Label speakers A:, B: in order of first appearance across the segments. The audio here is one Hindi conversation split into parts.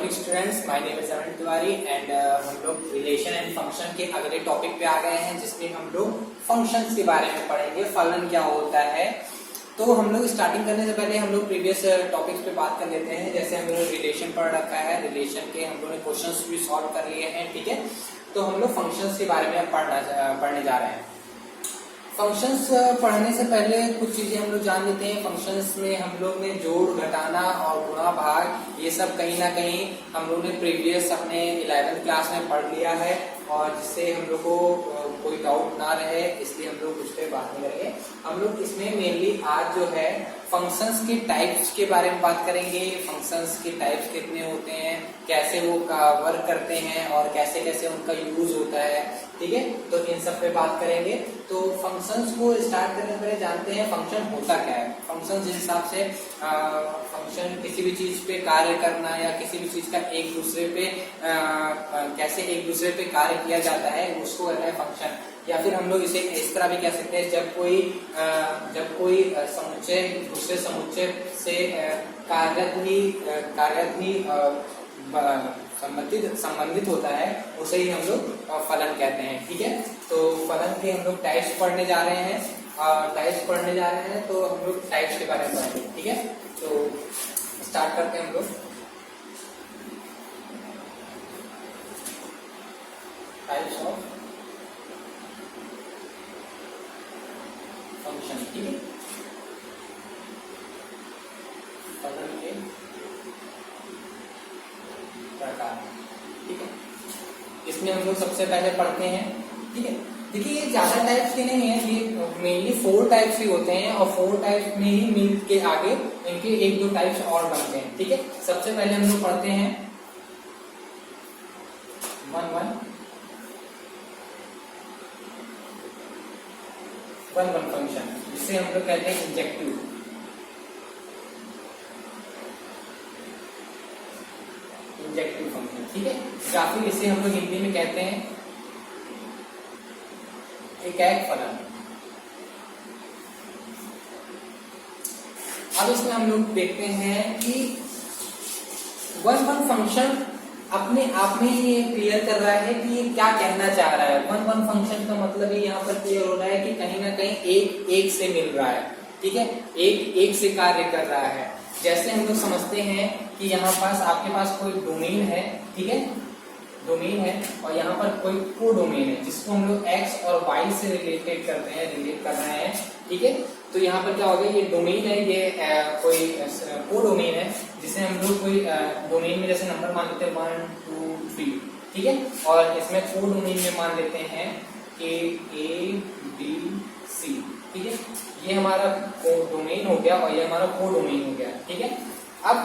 A: Morning students, my name is Arun Tiwari and हम लोग रिलेशन एंड फंक्शन के अगले टॉपिक पे आ गए हैं, जिसमें हम लोग फंक्शंस के बारे में पढ़ेंगे। फलन क्या होता है, तो हम लोग स्टार्टिंग करने से पहले हम लोग प्रीवियस टॉपिक्स पे बात कर लेते हैं। जैसे हम लोग रिलेशन पढ़ रखा है, रिलेशन के हम लोगों ने क्वेश्चंस भी सॉल्व कर लिए हैं, ठीक है। तो हम लोग फंक्शंस के बारे में पढ़ने जा रहे हैं। फंक्शंस पढ़ने से पहले कुछ चीजें हम लोग जान लेते हैं। फंक्शंस में हम लोग ने जोड़, घटाना और गुणा, भाग, ये सब कहीं ना कहीं हम लोग ने प्रीवियस अपने 11th क्लास में पढ़ लिया है, और जिससे हम लोग को कोई डाउट ना रहे, इसलिए हम लोग उस पर बात नहीं करेंगे। हम लोग इसमें मेनली आज जो है फंक्शंस के टाइप्स के बारे में बात करेंगे। फंक्शंस के टाइप्स कितने होते हैं, कैसे वो वर्क करते हैं और कैसे कैसे उनका यूज होता है, ठीक है। तो इन सब पे बात करेंगे। तो फंक्शंस को स्टार्ट करने से पहले जानते हैं फंक्शन होता क्या है। फंक्शन जिस हिसाब से फंक्शन किसी भी चीज पे कार्य करना या किसी भी चीज का एक दूसरे पे कैसे एक दूसरे पे कार्य किया जाता है, उसको कहते हैं फंक्शन। या फिर हम लोग इसे इस तरह भी कह सकते हैं, जब कोई समुच्चय दूसरे समुच्चय से कार्यत ही संबंधित होता है, उसे ही हम लोग फलन कहते हैं, ठीक है। तो फलन के हम लोग टाइप्स पढ़ने जा रहे हैं, तो हम लोग टाइप्स के बारे में पढ़ेंगे, ठीक है। तो स्टार्ट करते हैं हम लोग। टाइप्स ऑफ फंक्शन, ठीक है। फलन के प्रकार, ठीक है। इसमें हम लोग सबसे पहले पढ़ते हैं, ठीक है। देखिए ये ज्यादा टाइप्स के नहीं है, ये मेनली 4 टाइप्स ही होते हैं, और 4 टाइप्स में ही मिल के आगे इनके 1-2 टाइप्स और बनते हैं, ठीक है। सबसे पहले हम लोग पढ़ते हैं 1-1 फंक्शन, जिसे हम लोग कहते हैं इंजेक्टिव। फंक्शन, ठीक है। या फिर इसे हम लोग हिंदी में कहते हैं एकाएक फलन। अब इसमें हम लोग देखते हैं कि 1-1 फंक्शन अपने आप में ये क्लियर कर रहा है कि ये क्या कहना चाह रहा है। 1-1 फंक्शन का मतलब ही यहाँ पर क्लियर हो रहा है कि कहीं ना कहीं एक से मिल रहा है, ठीक है। एक से कार्य कर रहा है। जैसे हम लोग समझते हैं कि यहाँ पास आपके पास कोई डोमेन है, ठीक है, डोमेन है, और यहाँ पर कोई को डोमेन है जिसको हम लोग x और y से रिलेट कर रहे हैं, ठीक है। तो यहाँ पर क्या हो गया, ये डोमेन है, ये कोई को डोमेन है, जिसे हम लोग कोई डोमेन में जैसे नंबर मान लेते हैं 1, 2, 3, ठीक है। और इसमें को डोमेन में मान लेते हैं A, B, C, ठीक है। ये हमारा डोमेन हो गया और ये हमारा को डोमेन हो गया, ठीक है। अब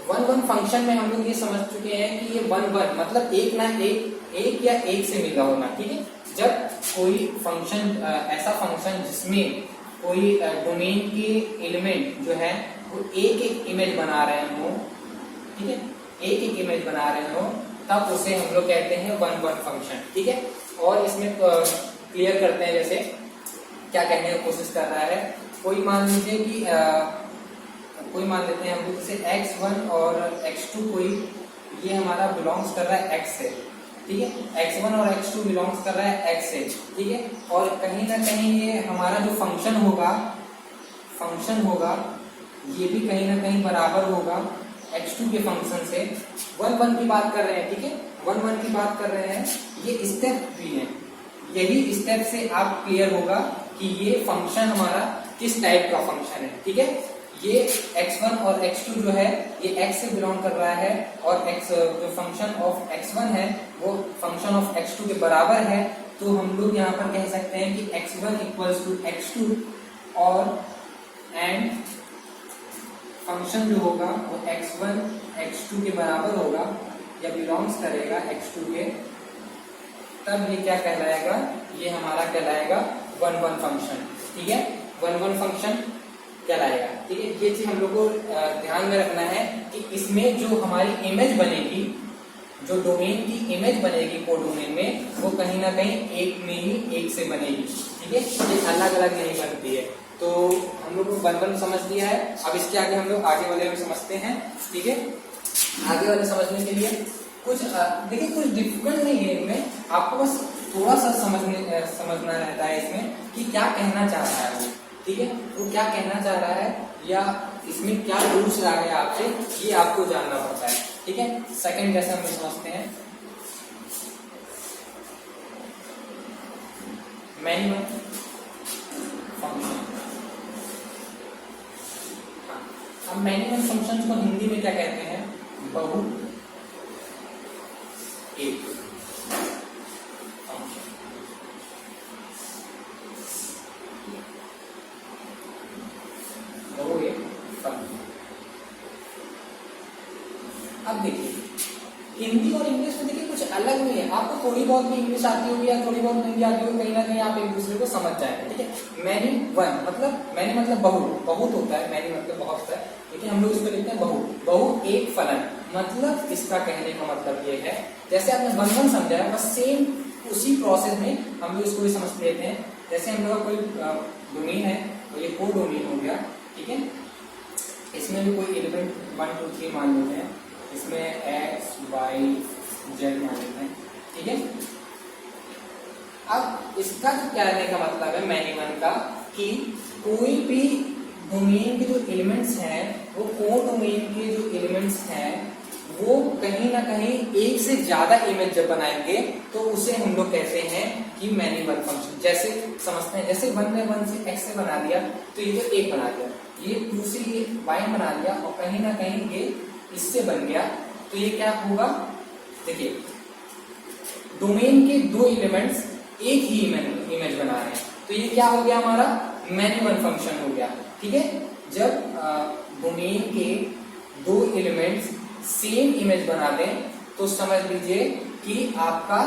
A: 1-1 फंक्शन में हम लोग ये समझ चुके हैं कि ये 1-1 मतलब एक या एक से मिला होना, ठीक है। जब कोई फंक्शन ऐसा फंक्शन जिसमें कोई डोमेन के एलिमेंट जो है वो एक इमेज बना रहे हो, ठीक है, एक इमेज बना रहे हो, तब उसे हम लोग कहते हैं 1-1 फंक्शन, ठीक है। और इसमें क्लियर करते हैं, जैसे क्या कहने की कोशिश कर रहा है। कोई मान लीजिए कि कोई मान लेते हैं हम लोग जैसे x1 और x2, कोई ये हमारा बिलोंग्स कर रहा है x से, ठीक है। x1 और x2 बिलोंग्स कर रहा है x से, ठीक है। और कहीं ना कहीं ये हमारा जो फंक्शन होगा ये भी कहीं ना कहीं बराबर होगा x2 के फंक्शन से। 1-1 की बात कर रहे हैं, ठीक है, 1-1 की बात कर रहे हैं। ये स्टेप भी है, यही स्टेप से आप क्लियर होगा कि ये फंक्शन हमारा किस टाइप का फंक्शन है, ठीक है। ये x1 और x2 जो है ये x से बिलोंग कर रहा है, और x जो फंक्शन ऑफ x1 है वो फंक्शन ऑफ x2 के बराबर है। तो हम लोग यहाँ पर कह सकते हैं कि x1 इक्वल्स टू x2, और एंड फंक्शन जो होगा वो x1 x2 के बराबर होगा या बिलोंग्स करेगा x2 के, तब ये क्या कहलाएगा, ये हमारा कहलाएगा 1-1 फंक्शन, ठीक है। 1-1 फंक्शन कहलाएगा, ठीक है। ये चीज हम लोग को ध्यान में रखना है कि इसमें जो हमारी इमेज बनेगी, जो डोमेन की इमेज बनेगी को डोमेन में, वो कहीं ना कहीं एक से बनेगी, ठीक है। ये अलग अलग नहीं बनती है। तो हम लोग को 1-1 समझ लिया है। अब इसके आगे हम लोग आगे वाले में समझते हैं, ठीक है। आगे वाले समझने के लिए कुछ देखिए कुछ डिफिकल्ट नहीं है इनमें, आपको बस थोड़ा सा समझना रहता है इसमें कि क्या कहना चाह रहा है वो, ठीक है, वो क्या कहना चाह रहा है या इसमें क्या पूछ रहा है आपसे, ये आपको जानना पड़ता है, ठीक है। सेकंड जैसे हम समझते हैं मैनी वन फंक्शन। अब मैनी वन फंक्शन को हिंदी में क्या कहते हैं, बहु एक फंक्शन। बहु एक फंक्शन। अब देखिए हिंदी और इंग्लिश में देखिए कुछ अलग नहीं है, आपको थोड़ी बहुत भी इंग्लिश आती होगी या थोड़ी बहुत हिंदी आती होगी, कहीं ना कहीं आप एक दूसरे को समझ जाएंगे, ठीक है। मैनी वन मतलब मैनी मतलब बहुत होता है, मैनी मतलब बहुत होता है, ठीक है, हम लोग इसको लिखते हैं बहु एक फलन। मतलब इसका कहने का मतलब ये है, जैसे आपने वन समझा है, बस सेम उसी प्रोसेस में हम लोग इसको भी समझ लेते हैं। जैसे हम लोग का कोई डोमेन है तो ये को डोमेन हो गया, ठीक है, इसमें भी कोई एलिमेंट 1 2 3 मान लेते हैं, इसमें x y z मान लेते हैं, ठीक है। अब इसका जो कहने का मतलब है मैनी वन का कि कोई भी डोमेन के जो एलिमेंट्स हैं, वो कोर डोमेन के जो एलिमेंट्स हैं वो कहीं ना कहीं एक से ज्यादा इमेज जब बनाएंगे तो उसे हम लोग कहते हैं कि मैनी वन फंक्शन। जैसे समझते हैं, जैसे 1 ने 1 से x से बना दिया तो ये तो 1 बना दिया, ये 2 से ये y बना दिया और कहीं ना कहीं ये इससे बन गया, तो ये क्या होगा, देखिए डोमेन के दो एलिमेंट्स एक ही इमेज बना रहे हैं, तो ये क्या हो गया हमारा मैनी वन फंक्शन हो गया, ठीक है। जब डोमेन के दो एलिमेंट्स सेम इमेज बना दें तो समझ लीजिए कि आपका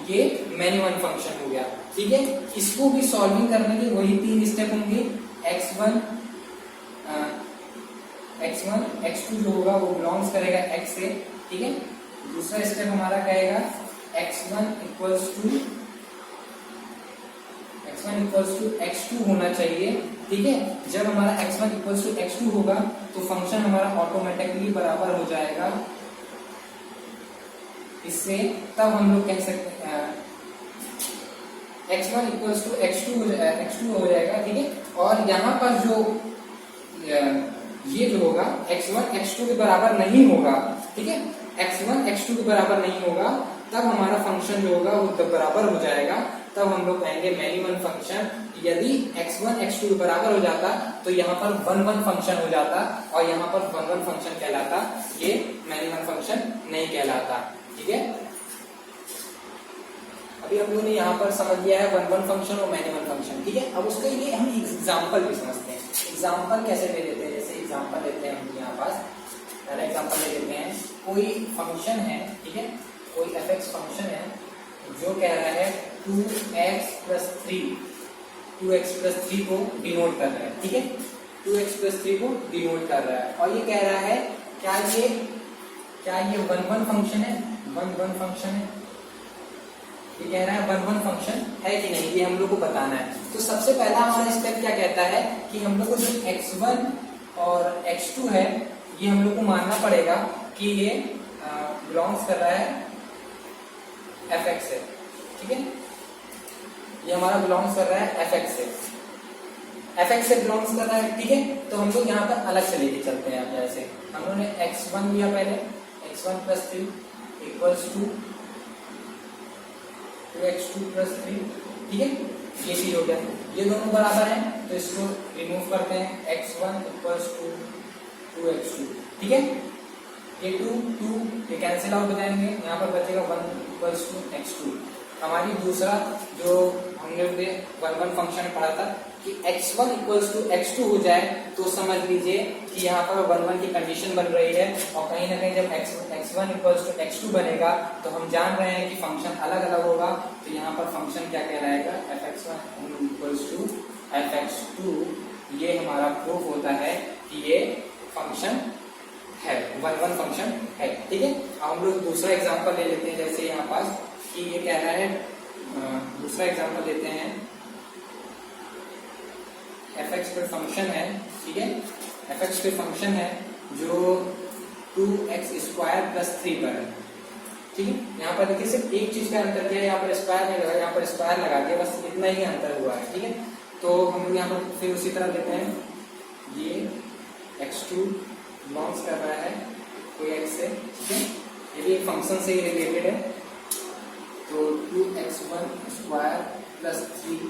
A: ये मैनी वन फंक्शन हो गया, ठीक है। इसको भी सॉल्विंग करने की वही 3 स्टेप होंगे, x1 x2 जो होगा वो बिलोंग्स करेगा x से, ठीक है। दूसरा स्टेप हमारा कहेगा x1 इक्वल्स टू x2 होना चाहिए, ठीक है। जब हमारा x1 इक्वल्स टू x2 होगा तो फंक्शन हमारा ऑटोमेटिकली बराबर हो जाएगा इससे, तब हम लोग कह सकते हैं x1 इक्वल्स टू x2 हो जाएगा, ठीक है। और यहाँ पर जो ये जो होगा x1 x2 के बराबर नहीं होगा, ठीक है, x1 x2 के बराबर नहीं होगा, तब हमारा फंक्शन जो होगा वो तब बराबर हो जाएगा, तब हम लोग कहेंगे मैनी वन फंक्शन। यदि x1 x2 के बराबर हो जाता तो यहाँ पर 1 1 फंक्शन हो जाता और यहाँ पर 1 1 फंक्शन कहलाता, ये मैनी वन फंक्शन नहीं कहलाता, ठीक है। अभी हम लोगों ने यहाँ पर समझ लिया है 1 1 फंक्शन और मैनी वन फंक्शन, ठीक है। अब उसके लिए हम एग्जाम्पल भी समझते हैं। एग्जाम्पल कैसे ले लेते हैं, जैसे एग्जाम्पल लेते हैं हम यहाँ पास, पहला एग्जाम्पल ले लेते हैं, कोई फंक्शन है, ठीक है, कोई fx फंक्शन है जो कह रहा है 2x प्लस 3 को डिनोट कर रहा है, ठीक है, 2x प्लस 3 को डिनोट कर रहा है, और ये कह रहा है क्या ये 1 1 फंक्शन है, 1 1 फंक्शन है, ये कह रहा है 1 1 फंक्शन है कि नहीं, ये हम लोग को बताना है। तो सबसे पहला हमारा स्टेप क्या कहता है कि हम लोग को जो x1 और x2 है ये हम लोग को मानना पड़ेगा कि ये बिलोंग्स कर रहा है fx से, ठीक है, ये हमारा बिलोंग्स कर रहा है fx से बिलोंग्स कर रहा है, ठीक है। तो हम लोग यहाँ पर अलग से लेके चलते हैं। जैसे हम लोगों ने x1 लिया पहले, x1 plus 3 equals to 2x2 plus 3, ठीक है, ये चीज हो गया, ये दोनों बराबर हैं तो इसको रिमूव करते हैं, x1 इक्वल्स टू 2x2, ठीक है, ये 2 ये कैंसिल आउट हो जाएंगे, यहाँ पर बचेगा 1 इक्वल्स टू x2। हमारी दूसरा जो हमने 1 1 फंक्शन पढ़ा था कि x1 इक्वल्स टू x2 हो जाए तो समझ लीजिए कि यहाँ पर 1 1 की कंडीशन बन रही है, और कहीं ना कहीं जब x1 इक्वल्स टू x2 बनेगा तो हम जान रहे हैं कि फंक्शन अलग अलग होगा, तो यहाँ पर फंक्शन क्या कहलाएगा fx1 इक्वल्स टू fx2। ये हमारा प्रूफ होता है कि ये फंक्शन है, 1 1 फंक्शन है, ठीक है। अब हम लोग दूसरा एग्जांपल ले लेते हैं, जैसे यहाँ पास कि ये कह रहा है, दूसरा एग्जांपल लेते हैं, fx पे फंक्शन है, ठीक है, fx पे फंक्शन है जो 2x² प्लस 3 पर है। ठीक है, यहाँ पर देखिए सिर्फ एक चीज का अंतर क्या है, यहाँ पर स्क्वायर नहीं लगा, यहाँ पर स्क्वायर लगा दिया, बस इतना ही अंतर हुआ है। ठीक है, तो हम लोग यहाँ पर फिर उसी तरह लेते हैं, ये x2 बिलोंग्स कर रहा है कोई x से। ठीक है, ये भी एक फंक्शन से ही रिलेटेड है, तो 2x1² plus 3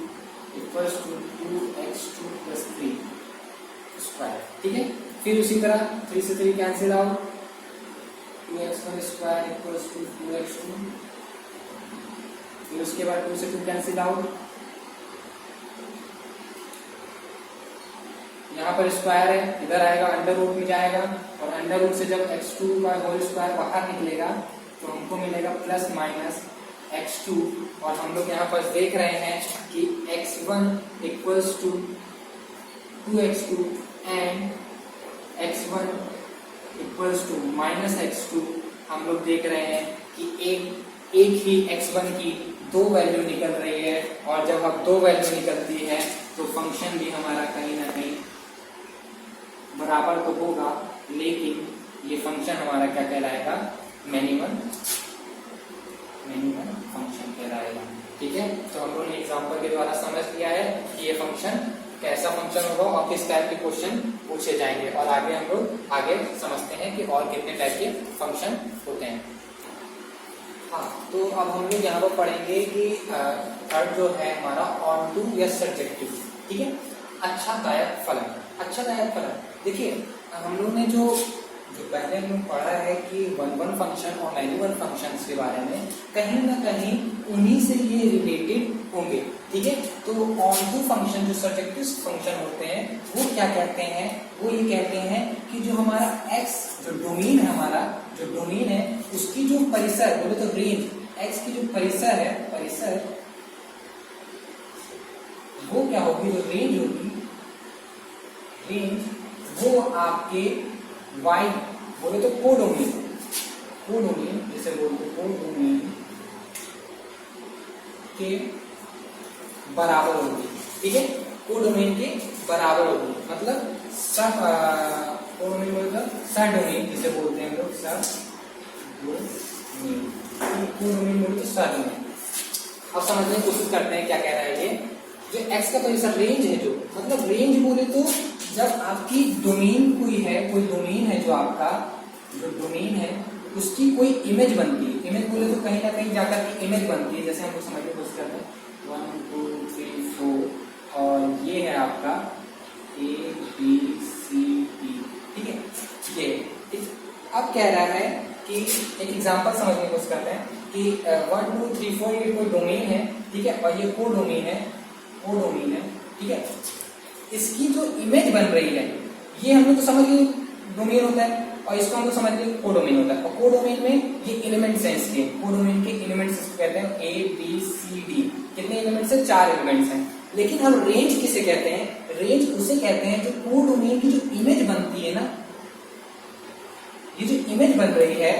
A: equals to 2x2 plus 3 square. ठीक है, फिर उसी तरह 3 से 3 cancel out, 2x1² equals to 2x2, फिर उसके बाद 2 से 2 कैंसिल आउट, यहाँ पर स्क्वायर है, इधर आएगा अंडर रूट में जाएगा, और अंडर रूट से जब x2 का होल स्क्वायर बाहर निकलेगा तो हमको मिलेगा प्लस माइनस x2, और हम लोग यहाँ पर देख रहे हैं कि x1 equals to 2x2 and x1 equals to minus x2। हम लोग देख रहे हैं कि एक ही x1 की दो वैल्यू निकल रही है, और जब अब दो वैल्यू निकलती है तो फंक्शन भी हमारा कहीं ना कहीं बराबर तो होगा, लेकिन ये फंक्शन हमारा क्या कहलाएगा, मिनिमम फंक्शन कहलाएगा। ठीक है, तो हम लोगों ने एग्जांपल के द्वारा समझ लिया है कि ये फंक्शन कैसा फंक्शन होगा और किस टाइप के क्वेश्चन पूछे जाएंगे, और आगे हम लोग आगे समझते हैं कि और कितने टाइप के फंक्शन होते हैं। हाँ, तो अब हम लोग यहाँ पर पढ़ेंगे कि थर्ड जो है हमारा ऑन टू या सब्जेक्टिव। ठीक है, अच्छादायक फलन। अच्छादायक फलन देखिए, हम लोग ने जो पहले हम लोग पढ़ा है कि वन फंक्शन और मैनी वन फंक्शन के बारे में, कहीं ना कहीं उन्हीं से ये रिलेटेड होंगे। ठीक है, तो ऑन टू फंक्शन जो सब्जेक्टिव फंक्शन होते हैं वो क्या कहते हैं, वो ये कहते हैं कि जो हमारा x जो डोमेन है, हमारा जो डोमेन है उसकी जो परिसर बोले तो रेंज, x की जो परिसर है, परिसर वो क्या होगी, जो रेंज होगी, रेंज वो आपके y बोले तो कोडोमेन जैसे बोलते कोडोमेन के बराबर होगी। ठीक है, कोडोमेन के बराबर होगी, मतलब सब कोडोमेन मतलब सबडोमेन जिसे बोलते हैं हम लोग, सबडोमेन, कोडोमेन बोले तो सबडोमेन। अब समझने की कोशिश करते हैं क्या कह रहा है ये, जो x का परिसर रेंज है, जो मतलब रेंज बोले तो जब आपकी डोमेन कोई है, कोई डोमेन है, जो आपका जो डोमेन है उसकी कोई इमेज बनती है, इमेज बोले तो कहीं ना कहीं जाकर के इमेज बनती है, जैसे हम लोग समझने की कोशिश करते हैं 1 2 3 4, और ये है आपका A B C D। ठीक है, ये ठीक। अब कह रहा है कि एक एग्जांपल समझने की कोशिश करते हैं कि 1 2 3 4 ये कोई डोमेन है। ठीक है, और ये कोडोमेन है, ठीक है, इसकी जो इमेज बन रही है, ये हम लोग तो समझ गए डोमेन होता है, और इसको हम लोग समझ गए कोडोमेन होता है, और कोडोमेन में ये एलिमेंट्स हैं, इसके कोडोमेन के एलिमेंट्स कहते हैं A B C D। कितने एलिमेंट्स हैं, 4 एलिमेंट्स हैं। लेकिन हम रेंज किसे कहते हैं, रेंज उसे कहते हैं जो कोडोमेन की जो इमेज बनती है ना, ये जो इमेज बन रही है,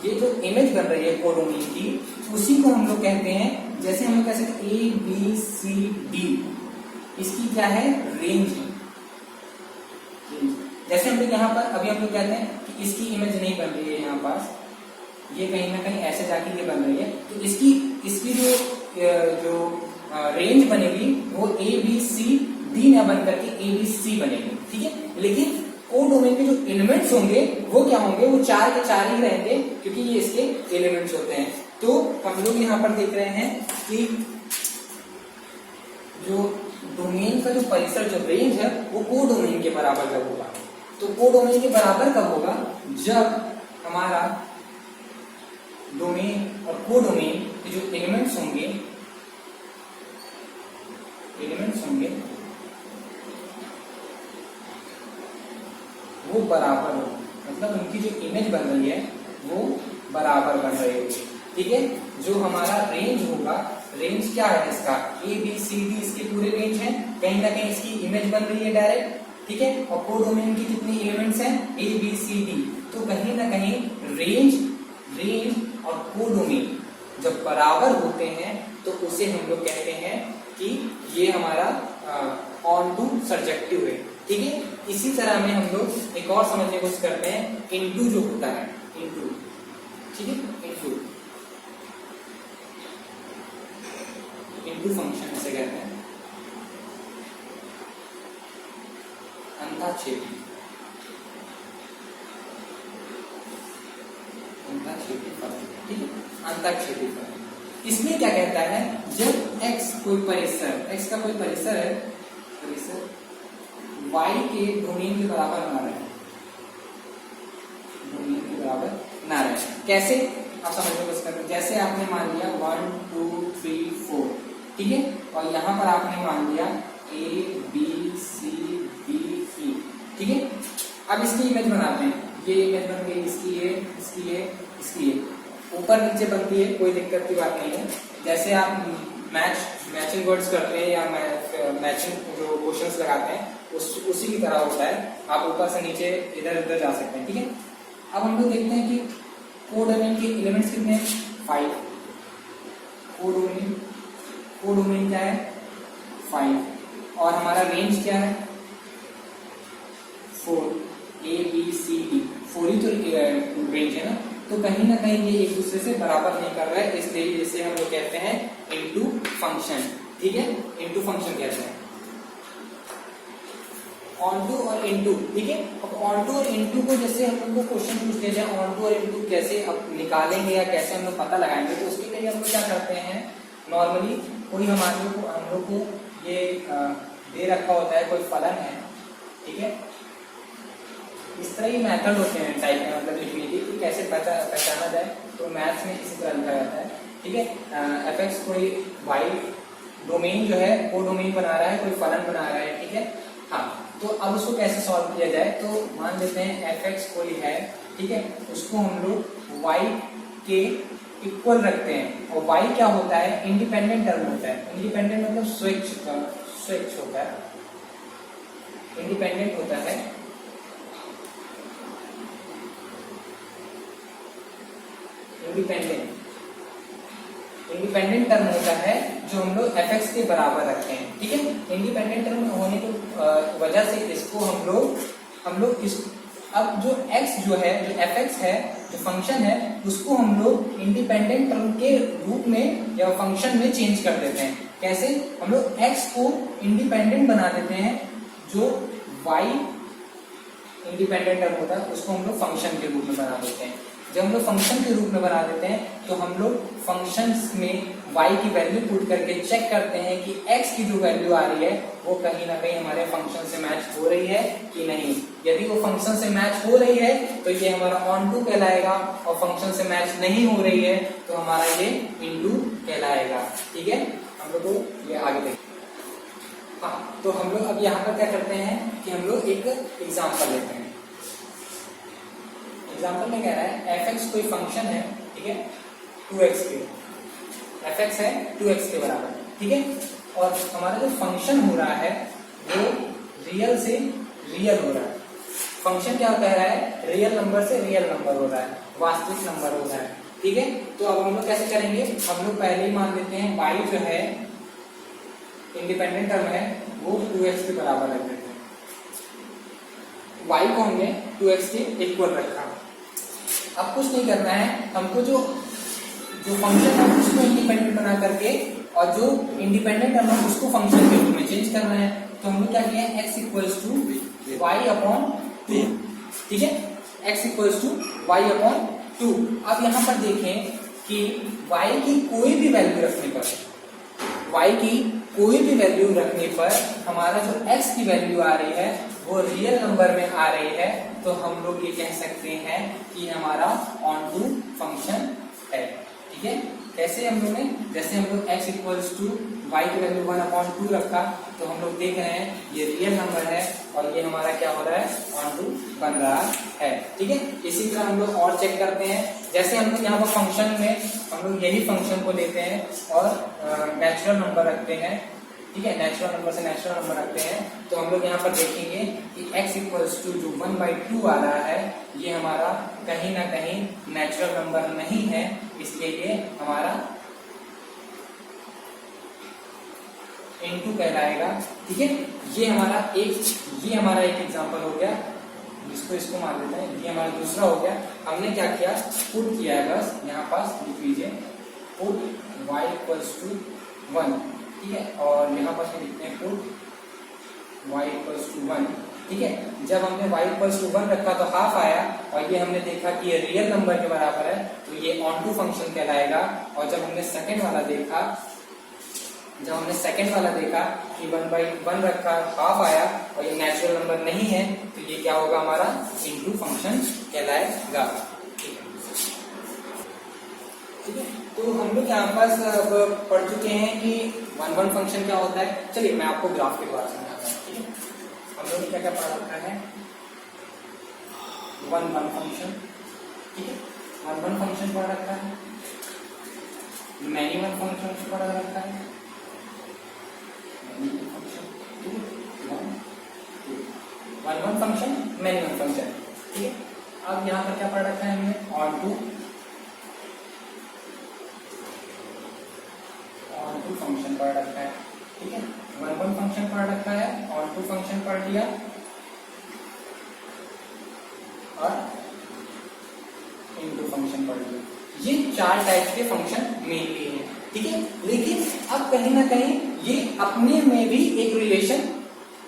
A: ये जो इमेज बन रही है कोडोमेन की, उसी को हम लोग कहते हैं, जैसे हम लोग कह सकते हैं A B C D, इसकी क्या है, रेंज है। जैसे हम लोग यहाँ पर अभी हम लोग कहते हैं कि इसकी इमेज नहीं बन रही है, यहाँ पास ये कहीं ना कहीं ऐसे जाके ये बन रही है, तो इसकी जो रेंज बनेगी वो A B C D ना बन करके A B C बनेगी। ठीक है, लेकिन कोडोमेन के जो एलिमेंट्स होंगे वो क्या होंगे, वो 4 के 4 ही रहेंगे, क्योंकि ये इसके एलिमेंट्स होते हैं। तो हम लोग यहाँ पर देख रहे हैं कि जो डोमेन का जो परिसर जो रेंज है वो कोडोमेन के बराबर जब होगा, तो कोडोमेन के बराबर कब होगा, जब हमारा डोमेन और कोडोमेन के जो एलिमेंट्स होंगे वो बराबर हो, मतलब उनकी जो इमेज बन रही है वो बराबर बन रही होगी। ठीक है, जो हमारा रेंज होगा, रेंज क्या है इसका, A B C D इसके पूरे रेंज है, कहीं ना कहीं इसकी इमेज बन रही है डायरेक्ट। ठीक है, और कोडोमेन की कितनी एलिमेंट्स हैं, A B C D, तो कहीं ना कहीं रेंज और कोडोमेन जब बराबर होते हैं तो उसे हम लोग कहते हैं कि ये हमारा ऑन टू सर्जेक्टिव है। ठीक है। इसी तरह में हम लोग एक और समझने की कोशिश करते हैं, इनटू जो होता है, इनटू, ठीक है, इनटू, इनटू फंक्शन इसे कहते हैं, अंताक्षेपी, अंताक्षेपी फलन, ठीक है, अंताक्षेपी फलन। इसमें क्या कहता है, जब x कोई परिसर, x का कोई परिसर है, परिसर y के डोमेन के बराबर ना रहे, डोमेन के बराबर ना रहे, कैसे आप समझ में कोशिश करते हैं। जैसे आपने मान लिया 1 2 3 4, ठीक है, और यहाँ पर आपने मान लिया A B C D E, ठीक है। अब इसकी इमेज बनाते हैं, ये इमेज बन गई, इसकी ये, इसकी ये, इसकी ये, ऊपर नीचे बनती है, कोई दिक्कत की बात नहीं है। जैसे आप मैचिंग वर्ड्स करते हैं या मैचिंग जो क्वेश्चंस लगाते हैं उसी की तरह होता है, आप ऊपर से नीचे इधर उधर जा सकते हैं, ठीक है। अब हम लोग देखते हैं कि कोडोमेन के एलिमेंट्स कितने हैं, 5, कोडोमेन क्या है, 5, और हमारा रेंज क्या है, 4, A B C D, 4 ही तो रेंज है ना, तो कहीं ना कहीं ये एक दूसरे से बराबर नहीं कर रहा है, इसलिए इसे हम लोग कहते हैं इनटू फंक्शन, ठीक है, इनटू फंक्शन कहते हैं। ऑनटू और इनटू, ठीक है। अब ऑनटू और इनटू को जैसे हम लोग को क्वेश्चन पूछ दिया जाए ऑनटू और इनटू कैसे अब निकालेंगे या कैसे हम लोग पता लगाएंगे, तो उसके लिए हम लोग क्या करते हैं, नॉर्मली कोई हम लोग को ये दे रखा होता है, कोई फलन है, ठीक है, इस तरह ही मेथड होते हैं टाइप में, मतलब लिखने की कि कैसे पहचाना जाए, तो मैथ्स में इसी तरह लिखा जाता है, ठीक है। fx कोई y डोमेन जो है वो डोमेन बना रहा है, कोई फलन बना रहा है, ठीक है। हाँ, तो अब उसको कैसे सॉल्व किया जाए, तो मान लेते हैं fx कोई है, ठीक है, उसको हम लोग y के इक्वल रखते हैं, और y क्या होता है, इंडिपेंडेंट टर्म होता है, इंडिपेंडेंट मतलब स्वेच्छ होता है, इंडिपेंडेंट होता है, इंडिपेंडेंट टर्म होता है जो हम लोग fx के बराबर रखते हैं, ठीक है। इंडिपेंडेंट टर्म होने की वजह से इसको हम लोग इस, अब जो x जो है, जो fx है, जो फंक्शन है, उसको हम लोग इंडिपेंडेंट टर्म के रूप में या फंक्शन में चेंज कर देते हैं। कैसे, हम लोग x को इंडिपेंडेंट बना देते हैं, जो y इंडिपेंडेंट टर्म होता है उसको हम लोग फंक्शन के रूप में बना देते हैं। जब हम लोग फंक्शन के रूप में बना देते हैं तो हम लोग फंक्शंस में y की वैल्यू पुट करके चेक करते हैं कि x की जो वैल्यू आ रही है वो कहीं ना कहीं हमारे फंक्शन से मैच हो रही है कि नहीं। यदि वो फंक्शन से मैच हो रही है तो ये हमारा ऑन टू कहलाएगा, और फंक्शन से मैच नहीं हो रही है तो हमारा ये इनटू कहलाएगा, ठीक है। हम लोग को ये आगे देखें। हाँ, तो हम लोग अब यहाँ पर क्या करते हैं कि हम लोग एक एग्जाम्पल लेते हैं। एग्जाम्पल में कह रहा है fx कोई फंक्शन है, ठीक है, 2x के, fx है 2x के बराबर, ठीक है, और हमारा जो फंक्शन हो रहा है वो रियल से रियल हो रहा है। फंक्शन क्या कह रहा है, रियल नंबर से रियल नंबर हो रहा है, वास्तविक नंबर हो रहा है, ठीक है। तो अब हम लोग कैसे करेंगे, हम लोग पहले ही मान लेते हैं y जो है इंडिपेंडेंट टर्म है वो 2x के बराबर रख देते हैं, y को हमने 2x के इक्वल रखा। अब कुछ नहीं करना है, हमको जो फंक्शन है उसको इंडिपेंडेंट बना करके और जो इंडिपेंडेंट टर्म है उसको फंक्शन के रूप में चेंज करना है। तो हमने क्या किया, x equals to Y upon 2, ठीक है, x equals to Y upon 2। अब यहाँ पर देखें कि y की कोई भी वैल्यू रखने पर, y की कोई भी वैल्यू रखने पर हमारा जो x की वैल्यू आ रही है वो रियल नंबर में आ रही है, तो हम लोग ये कह सकते हैं कि हमारा ऑन टू फंक्शन है, ठीक है। कैसे हम लोग ने, जैसे हम लोग x इक्वल्स टू वाई की वैल्यू 1/2 रखा, तो हम लोग देख रहे हैं ये रियल नंबर है और ये हमारा क्या हो रहा है, ऑन टू बन रहा है, ठीक है। इसी तरह हम लोग और चेक करते हैं, जैसे हम लोग यहाँ पर फंक्शन में हम लोग यही फंक्शन को लेते हैं और नेचुरल नंबर रखते हैं, ठीक है, नेचुरल नंबर से नेचुरल नंबर रखते हैं। तो हम लोग यहाँ पर देखेंगे कि x इक्वल्स टू जो 1/2 आ रहा है ये हमारा कहीं ना कहीं नेचुरल नंबर नहीं है, इसलिए ये हमारा इनटू कहलाएगा। ठीक है, ये हमारा एक एग्जांपल हो गया, जिसको इसको मान लेते हैं। ये हमारा दूसरा हो गया। हमने क्या किया, पुट किया है, बस यहाँ पास लिख लीजिए पुट y इक्वल्स टू 1। ठीक है, और यहाँ पास लिखते हैं पुट y इक्वल्स टू 1। ठीक है, जब हमने y इक्वल्स टू 1 रखा तो हाफ आया, और ये हमने देखा कि ये रियल नंबर के बराबर है, तो ये ऑन टू फंक्शन कहलाएगा। और जब हमने सेकंड वाला देखा कि 1/1 रखा, हाफ आया, और ये नेचुरल नंबर नहीं है, तो ये क्या होगा, हमारा इनटू फंक्शन कहलाएगा। ठीक है, तो हम लोग यहाँ पास पढ़ चुके हैं कि 1/1 फंक्शन क्या होता है। चलिए मैं आपको ग्राफ के द्वारा समझाता हूँ। ठीक है, हम लोग ने क्या क्या पढ़ा रखा है, 1/1 फंक्शन। ठीक है, 1/1 फंक्शन पढ़ा रखा है, मैनी वन फंक्शन पढ़ा रखा है, ठीक है, 1/1 फंक्शन, मैनी वन फंक्शन। ठीक है, अब यहाँ पर क्या पढ़ रखा है हमने, ऑन टू फंक्शन पढ़ रखा है। ठीक है, 1/1 फंक्शन पढ़ रखा है, ऑन टू फंक्शन पढ़ लिया, और इनटू फंक्शन पढ़ लिया। ये 4 टाइप के फंक्शन मेनली है। ठीक है, लेकिन अब कहीं ना कहीं ये अपने में भी एक रिलेशन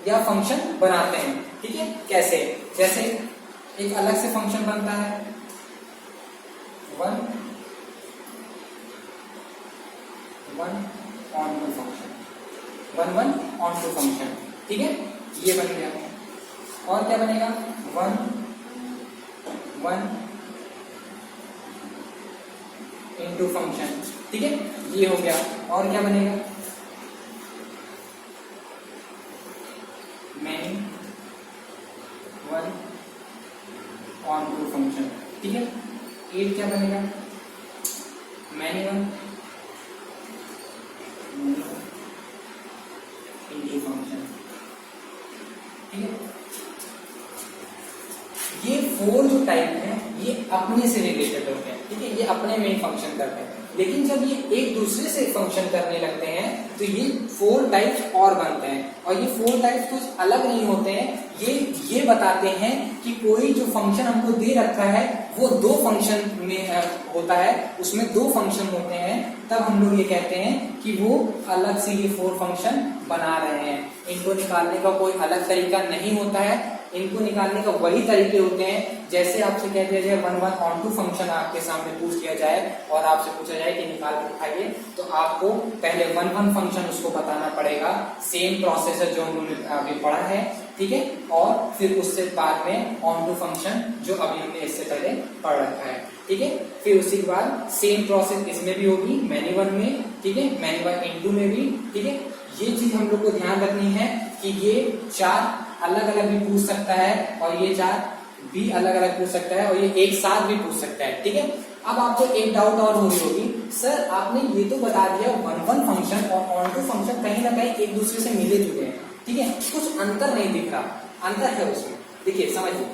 A: या फंक्शन बनाते हैं। ठीक है, कैसे, जैसे एक अलग से फंक्शन बनता है 1 onto function, 1 onto function. ठीक है, ये बन गया। और क्या बनेगा, 1 इनटू फंक्शन। ठीक है, ये हो गया। और क्या बनेगा, मैनी 1 ऑन टू फंक्शन। ठीक है, 8 क्या बनेगा, मैनी 1 इनटू फंक्शन। ठीक है, ये 4 जो टाइप है ये अपने से रिलेटेड होते हैं। ठीक है, ये अपने में फंक्शन करते हैं, लेकिन जब ये एक दूसरे से फंक्शन करने लगते हैं तो ये 4 टाइप्स और बनते हैं। और ये 4 टाइप्स कुछ अलग नहीं होते हैं, ये बताते हैं कि कोई जो फंक्शन हमको दे रखा है वो 2 फंक्शन में होता है, उसमें 2 फंक्शन होते हैं, तब हम लोग ये कहते हैं कि वो अलग से ये 4 फंक्शन बना रहे हैं। इनको निकालने का कोई अलग तरीका नहीं होता है, इनको निकालने का वही तरीके होते हैं जैसे आपसे कह दिया जाए 1/1 ऑन टू फंक्शन आपके सामने पूछ लिया जाए और आपसे पूछा जाए कि निकाल के दिखाइए, तो आपको पहले 1/1 फंक्शन उसको बताना पड़ेगा, सेम प्रोसेस जो हमने अभी पढ़ा है। ठीक है, और फिर उससे बाद में ऑन टू फंक्शन जो अभी हमने इससे पहले पढ़ रखा है। ठीक है, फिर उसी के बाद सेम प्रोसेस इसमें भी होगी, मैनी 1 में। ठीक है, मैनी 1 इनटू में भी। ठीक है, ये चीज हम लोग को ध्यान रखनी है कि ये 4 अलग अलग भी पूछ सकता है और ये 4 भी अलग अलग पूछ सकता है और ये एक साथ भी पूछ सकता है। ठीक है, अब आपको एक डाउट और हो रही होगी, सर आपने ये तो बता दिया 1/1 फंक्शन और ऑन टू फंक्शन कहीं ना कहीं एक दूसरे से मिले जुले हैं। ठीक है, कुछ अंतर नहीं दिख रहा, अंतर है उसमें। देखिए समझिए,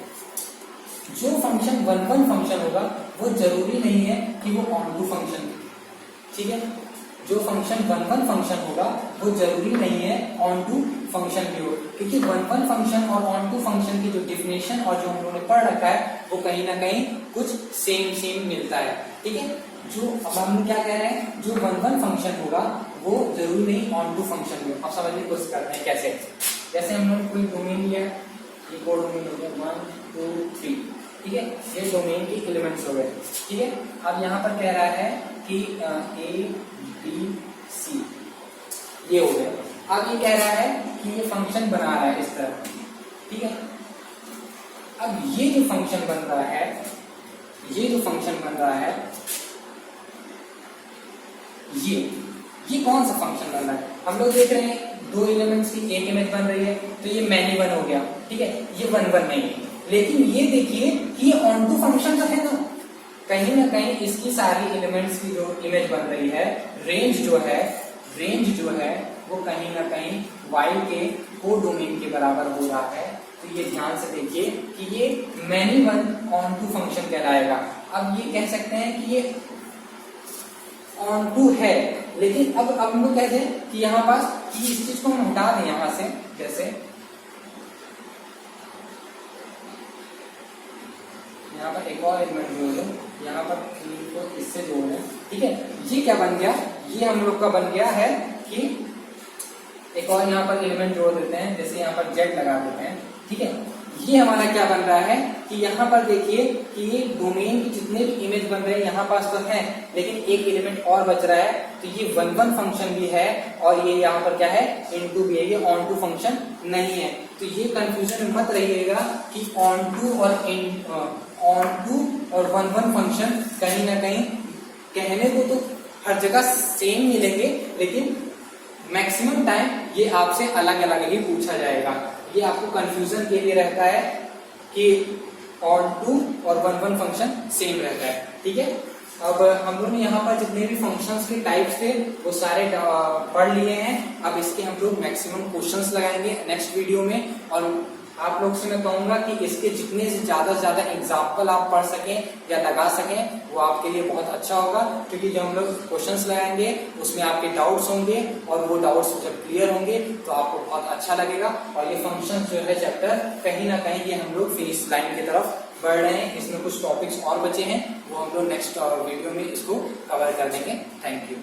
A: जो फंक्शन 1/1 फंक्शन होगा वो जरूरी नहीं है कि वो ऑन टू फंक्शन। ठीक है, जो फंक्शन 1/1 फंक्शन होगा वो जरूरी नहीं है ऑन टू फंक्शन भी हो, क्योंकि 1/1 फंक्शन और ऑन टू फंक्शन की जो डिफिनेशन और जो हम लोगों ने पढ़ रखा है वो कहीं ना कहीं कुछ सेम मिलता है। ठीक है, जो अब हम क्या कह रहे हैं, जो 1/1 फंक्शन होगा वो जरूरी नहीं ऑन टू फंक्शन भी हो। आप समझने की कोशिश करते हैं कैसे, जैसे हम लोग कोई डोमेन लिया, ये कोड डोमेन हो गया 1 2 3। ठीक है, ये डोमेन के एलिमेंट्स हो गए। ठीक है, अब यहाँ पर कह रहा है कि A B C ये हो गया। अब ये कह रहा है कि ये फंक्शन बना रहा है इस तरह। ठीक है, अब ये जो फंक्शन बन रहा है, ये जो फंक्शन बन रहा है, ये कौन सा फंक्शन बन रहा है, हम लोग देख रहे हैं 2 एलिमेंट्स की एक इमेज बन रही है, तो ये मैनी 1 हो गया। ठीक है, ये 1/1 नहीं है, लेकिन ये देखिए कि ये ऑन टू फंक्शन तो है ना, कहीं ना कहीं इसकी सारी एलिमेंट्स की जो इमेज बन रही है, रेंज जो है वो कहीं ना कहीं y के कोडोमेन के बराबर हो रहा है। तो ये ध्यान से देखिए कि ये मैनी 1 ऑन टू फंक्शन कहलाएगा। अब ये कह सकते हैं कि ये ऑन टू है, लेकिन अब हम लोग कहते हैं कि यहाँ पास कि इस चीज को हम हटा दें यहां से, जैसे यहाँ पर एक और एलिमेंट जोड़ दें, यहाँ पर 3 को इससे जोड़ दें, ठीक है। ये क्या बन गया, ये हम लोग का बन गया है कि एक और यहाँ पर एलिमेंट जोड़ देते हैं, जैसे यहाँ पर जेड लगा देते हैं, ठीक है। ये हमारा क्या बन रहा है कि यहाँ पर देखिए कि ये डोमेन के जितने भी इमेज बन रहे हैं यहाँ पास तो है, लेकिन एक एलिमेंट और बच रहा है, तो ये 1 फंक्शन भी है और ये यहाँ पर क्या है इनटू भी है, ये ऑन टू फंक्शन नहीं है। तो ये कंफ्यूजन में मत रहिएगा कि ऑन टू और 1 फंक्शन कहीं ना कहीं कहने को तो हर जगह सेम मिलेंगे, लेकिन मैक्सिमम टाइम ये आपसे अलग अलग ही पूछा जाएगा। ये आपको कंफ्यूजन के लिए रहता है कि ऑन टू और 1 फंक्शन सेम रहता है, ठीक है। अब हम लोग ने यहाँ पर जितने भी फंक्शंस के टाइप्स थे वो सारे पढ़ लिए हैं। अब इसके हम लोग मैक्सिमम क्वेश्चंस लगाएंगे नेक्स्ट वीडियो में, और आप लोग से मैं कहूंगा कि इसके जितने से ज्यादा एग्जाम्पल आप पढ़ सकें या लगा सकें वो आपके लिए बहुत अच्छा होगा, क्योंकि जब हम लोग क्वेश्चंस लगाएंगे उसमें आपके डाउट्स होंगे और वो डाउट्स जब क्लियर होंगे तो आपको बहुत अच्छा लगेगा। और ये फंक्शन जो है चैप्टर कहीं ना कहीं ये हम लोग फिनिश लाइन की तरफ बढ़ रहे हैं। इसमें कुछ टॉपिक्स और बचे हैं, वो हम लोग नेक्स्ट वीडियो में इसको कवर कर देंगे। Thank you.